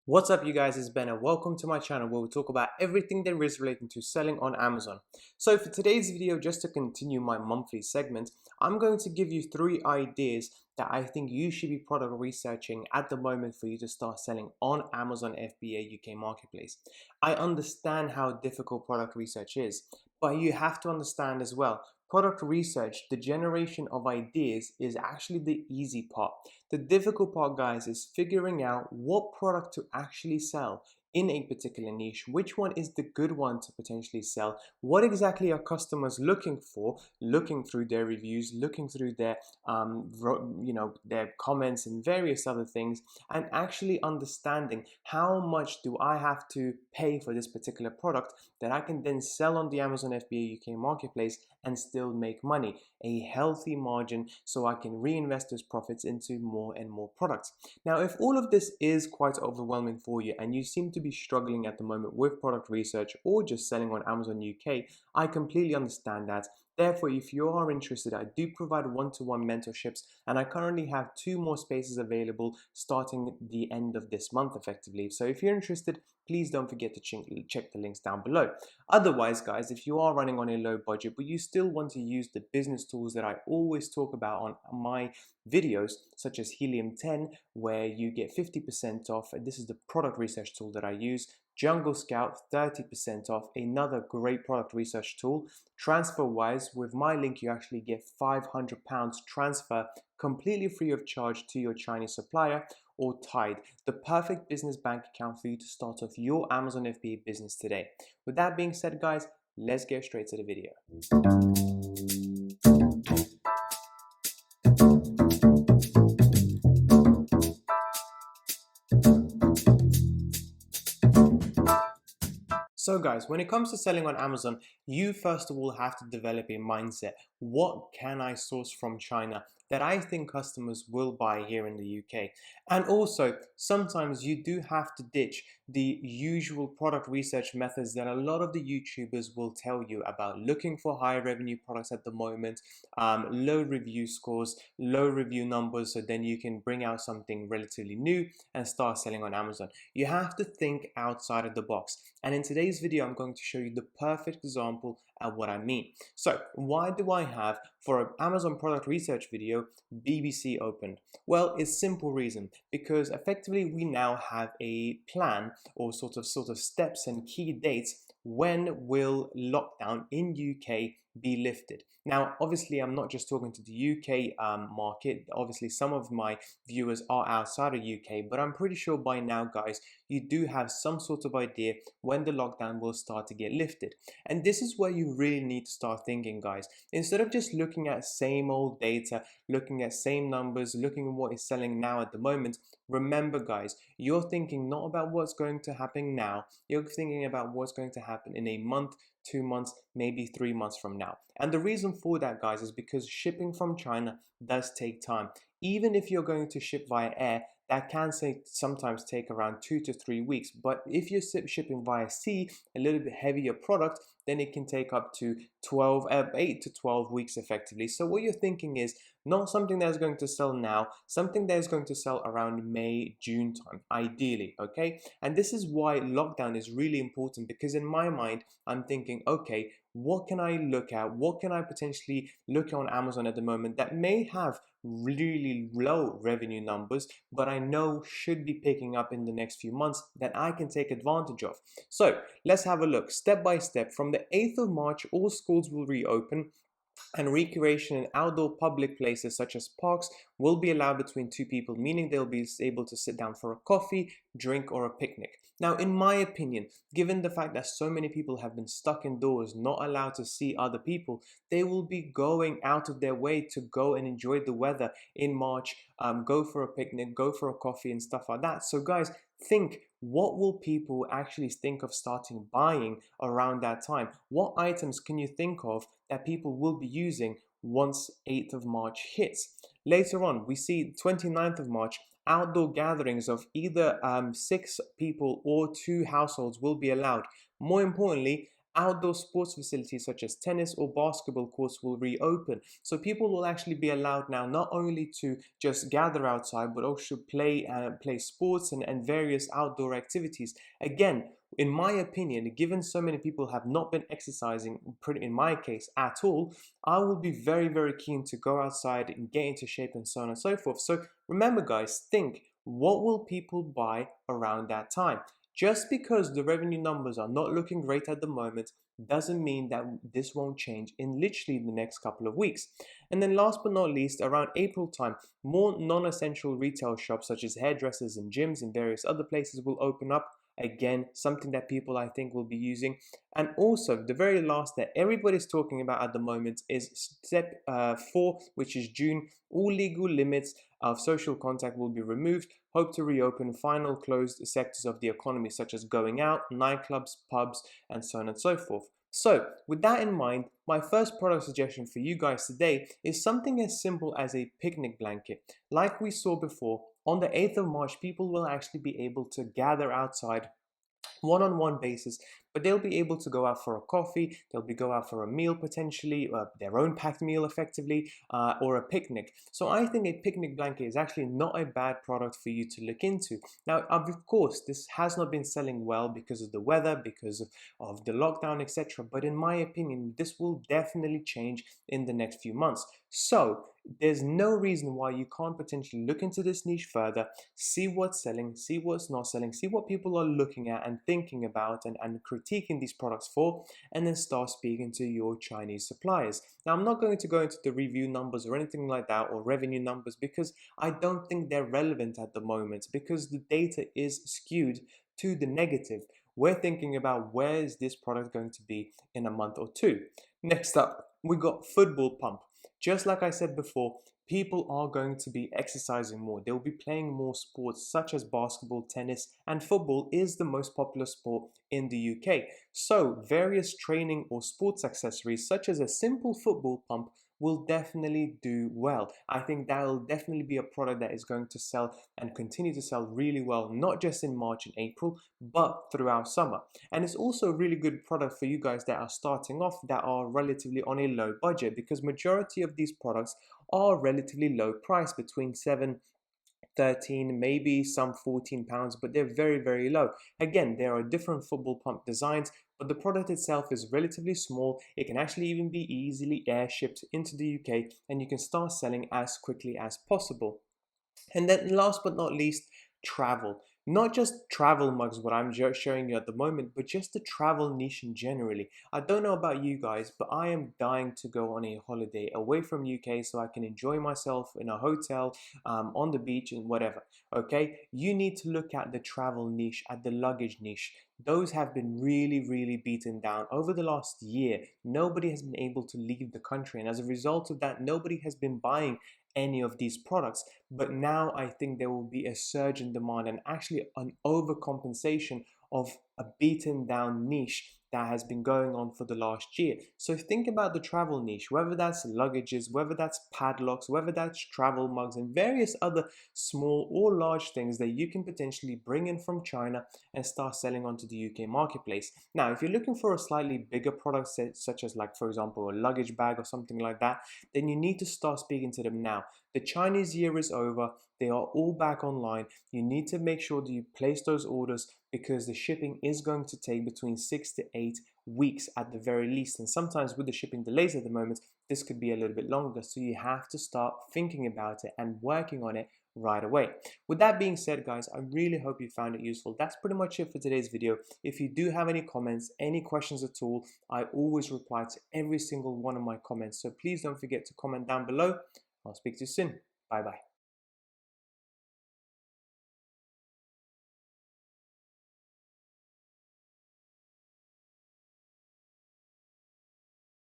What's up, you guys? It's Ben and welcome to my channel where we talk about everything there is relating to selling on Amazon. So for today's video, just to continue my monthly segment, I'm going to give you 3 ideas that I think you should be product researching at the moment for you to start selling on Amazon FBA UK Marketplace. I understand how difficult product research is, but you have to understand as well, product research, the generation of ideas, is actually the easy part. The difficult part, guys, is figuring out what product to actually sell in a particular niche, which one is the good one to potentially sell, what exactly are customers looking for, looking through their reviews, looking through their their comments and various other things, and actually understanding how much do I have to pay for this particular product that I can then sell on the Amazon FBA UK Marketplace and still make money, a healthy margin, so I can reinvest those profits into more and more products. Now, if all of this is quite overwhelming for you and you seem to be struggling at the moment with product research or just selling on Amazon UK, I completely understand that. Therefore, if you are interested, I do provide one-to-one mentorships, and I currently have 2 more spaces available starting the end of this month effectively. So if you're interested, please don't forget to check the links down below. Otherwise, guys, if you are running on a low budget but you still want to use the business tools that I always talk about on my videos, such as Helium 10, where you get 50% off, and this is the product research tool that I use. Jungle Scout, 30% off, another great product research tool. Transferwise, with my link you actually get £500 transfer completely free of charge to your Chinese supplier. Or Tide, the perfect business bank account for you to start off your Amazon FBA business today. With that being said, guys, let's get straight to the video. So guys, when it comes to selling on Amazon, you first of all have to develop a mindset. What can I source from China that I think customers will buy here in the UK? And also, sometimes you do have to ditch the usual product research methods that a lot of the YouTubers will tell you about, looking for high revenue products at the moment, low review scores, low review numbers, so then you can bring out something relatively new and start selling on Amazon. You have to think outside of the box. And in today's video, I'm going to show you the perfect example of what I mean. So why do I have, for an Amazon product research video, BBC opened? Well, it's simple reason, because effectively we now have a plan or sort of steps and key dates when will lockdown in UK be lifted. Now, obviously, I'm not just talking to the UK market. Obviously, some of my viewers are outside of UK, but I'm pretty sure by now, guys, you do have some sort of idea when the lockdown will start to get lifted. And this is where you really need to start thinking, guys. Instead of just looking at same old data, looking at same numbers, looking at what is selling now at the moment, remember, guys, you're thinking not about what's going to happen now, you're thinking about what's going to happen in a month, 2 months, maybe 3 months from now. And the reason for that, guys, is because shipping from China does take time. Even if you're going to ship via air, that can sometimes take around 2 to 3 weeks. But if you're shipping via sea, a little bit heavier product, then it can take up to 8 to 12 weeks effectively. So what you're thinking is not something that's going to sell now, something that's going to sell around May, June time, ideally, okay? And this is why lockdown is really important, because in my mind, I'm thinking, okay, what can I look at? What can I potentially look on Amazon at the moment that may have really low revenue numbers, but I know should be picking up in the next few months that I can take advantage of? So let's have a look step by step. From the 8th of March, all schools will reopen, and recreation in outdoor public places such as parks will be allowed between 2 people, meaning they'll be able to sit down for a coffee, drink, or a picnic. Now, in my opinion, given the fact that so many people have been stuck indoors, not allowed to see other people, they will be going out of their way to go and enjoy the weather in March, go for a picnic, go for a coffee and stuff like that. So guys, think, what will people actually think of starting buying around that time? What items can you think of that people will be using once 8th of March hits? Later on, we see 29th of March, outdoor gatherings of either 6 people or 2 households will be allowed. More importantly, outdoor sports facilities such as tennis or basketball courts will reopen. So people will actually be allowed now not only to just gather outside, but also play sports and various outdoor activities. Again, in my opinion, given so many people have not been exercising, in my case, at all, I will be very, very keen to go outside and get into shape and so on and so forth. So remember, guys, think, what will people buy around that time? Just because the revenue numbers are not looking great at the moment doesn't mean that this won't change in literally the next couple of weeks. And then last but not least, around April time, more non-essential retail shops such as hairdressers and gyms and various other places will open up. Again, something that people I think will be using. And also the very last that everybody's talking about at the moment is step 4, which is June. All legal limits of social contact will be removed. Hope to reopen final closed sectors of the economy such as going out, nightclubs, pubs, and so on and so forth. So with that in mind, my first product suggestion for you guys today is something as simple as a picnic blanket. Like we saw before, on the 8th of March, people will actually be able to gather outside one-on-one basis, but they'll be able to go out for a coffee, go out for a meal potentially, their own packed meal effectively, or a picnic. So I think a picnic blanket is actually not a bad product for you to look into. Now, of course, this has not been selling well because of the weather, because of the lockdown, etc. But in my opinion, this will definitely change in the next few months. So there's no reason why you can't potentially look into this niche further, see what's selling, see what's not selling, see what people are looking at and thinking about and critiquing these products for, and then start speaking to your Chinese suppliers. Now, I'm not going to go into the review numbers or anything like that, or revenue numbers, because I don't think they're relevant at the moment, because the data is skewed to the negative. We're thinking about where is this product going to be in a month or two. Next up, we got football pump. Just like I said before, people are going to be exercising more. They'll be playing more sports such as basketball, tennis, and football is the most popular sport in the UK. So various training or sports accessories such as a simple football pump will definitely do well. I think that will definitely be a product that is going to sell and continue to sell really well, not just in March and April, but throughout summer. And it's also a really good product for you guys that are starting off, that are relatively on a low budget, because majority of these products are relatively low price, between 7, 13, maybe some 14 pounds, but they're very, very low. Again, there are different football pump designs, but the product itself is relatively small. It can actually even be easily air shipped into the UK, and you can start selling as quickly as possible. And then last but not least, travel. Not just travel mugs, what I'm showing you at the moment, but just the travel niche in generally. I don't know about you guys, but I am dying to go on a holiday away from UK so I can enjoy myself in a hotel, on the beach and whatever. Okay, you need to look at the travel niche, at the luggage niche. Those have been really, really beaten down over the last year. Nobody has been able to leave the country, and as a result of that, nobody has been buying any of these products. But now I think there will be a surge in demand and actually an overcompensation of a beaten down niche that has been going on for the last year. So think about the travel niche, whether that's luggages, whether that's padlocks, whether that's travel mugs and various other small or large things that you can potentially bring in from China and start selling onto the UK marketplace. Now, if you're looking for a slightly bigger product set, such as like, for example, a luggage bag or something like that, then you need to start speaking to them now. The Chinese year is over. They are all back online. You need to make sure that you place those orders, because the shipping is going to take between 6 to 8 weeks at the very least. And sometimes with the shipping delays at the moment, this could be a little bit longer. So you have to start thinking about it and working on it right away. With that being said, guys, I really hope you found it useful. That's pretty much it for today's video. If you do have any comments, any questions at all, I always reply to every single one of my comments. So please don't forget to comment down below. I'll speak to you soon. Bye bye.